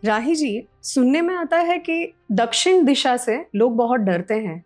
राही जी, सुनने में आता है कि दक्षिण दिशा से लोग बहुत डरते हैं।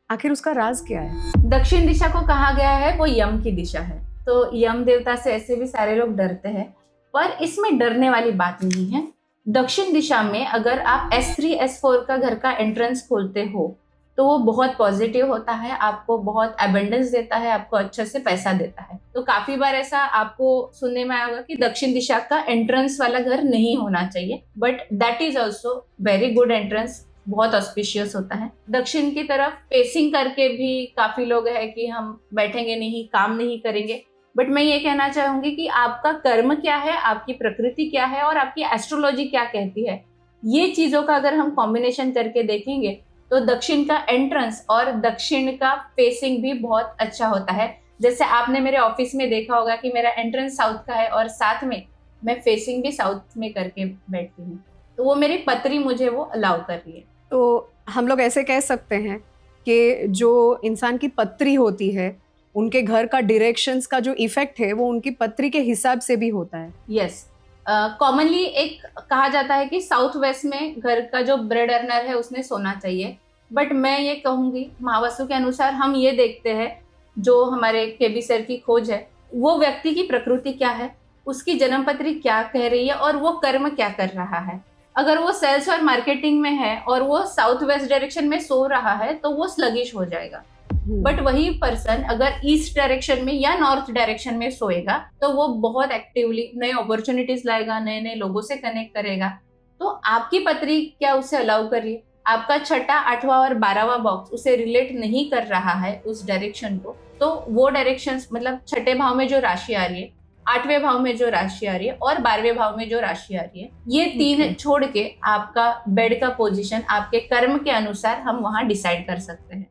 आखिर उसका राज क्या है? दक्षिण दिशा को कहा गया है वो यम की दिशा है, तो यम देवता से ऐसे भी सारे लोग डरते हैं, पर इसमें डरने वाली बात नहीं है। दक्षिण दिशा में अगर आप S3 S4 का घर का एंट्रेंस खोलते हो तो वो बहुत पॉजिटिव होता है, आपको बहुत अबंडेंस देता है, आपको अच्छे से पैसा देता है। तो काफी बार ऐसा आपको सुनने में आया होगा कि दक्षिण दिशा का एंट्रेंस वाला घर नहीं होना चाहिए, but that is also very good entrance, बहुत ऑस्पिशियस होता है। दक्षिण की तरफ फेसिंग करके भी काफी लोग है कि हम बैठेंगे नहीं, काम नहीं करेंगे, बट मैं ये कहना चाहूंगी कि आपका कर्म क्या है, आपकी प्रकृति क्या है और आपकी एस्ट्रोलॉजी क्या कहती है, ये चीजों का अगर हम कॉम्बिनेशन करके देखेंगे तो दक्षिण का एंट्रेंस और दक्षिण का फेसिंग भी बहुत अच्छा होता है। जैसे आपने मेरे ऑफिस में देखा होगा कि मेरा एंट्रेंस साउथ का है और साथ में मैं फेसिंग भी साउथ में करके बैठती हूँ, तो वो मेरी पत्री मुझे वो अलाउ कर रही है। तो हम लोग ऐसे कह सकते हैं कि जो इंसान की पत्री होती है, उनके घर का डायरेक्शंस का जो इफेक्ट है वो उनकी पत्री के हिसाब से भी होता है। यस, कॉमनली एक कहा जाता है कि साउथ वेस्ट में घर का जो ब्रेड अर्नर है उसने सोना चाहिए, बट मैं ये कहूंगी महावास्तु के अनुसार हम ये देखते हैं, जो हमारे केबी सर की खोज है, वो व्यक्ति की प्रकृति क्या है, उसकी जन्म पत्री क्या कह रही है और वो कर्म क्या कर रहा है। अगर वो सेल्स और मार्केटिंग में है और वो साउथ वेस्ट डायरेक्शन में सो रहा है तो वो स्लगिश हो जाएगा। बट वही पर्सन अगर ईस्ट डायरेक्शन में या नॉर्थ डायरेक्शन में सोएगा तो वो बहुत एक्टिवली नए अपॉर्चुनिटीज लाएगा, नए नए लोगों से कनेक्ट करेगा। तो आपकी पत्री क्या उसे अलाउ कर रही है? आपका छठा, आठवां और 12वां बॉक्स उसे रिलेट नहीं कर रहा है उस डायरेक्शन को, तो वो डायरेक्शन मतलब छठे भाव में जो राशि आ रही है, आठवें भाव में जो राशि आ रही है और 12वें भाव में जो राशि आ रही है, ये तीन छोड़ के आपका बेड का पोजीशन आपके कर्म के अनुसार हम वहां डिसाइड कर सकते हैं।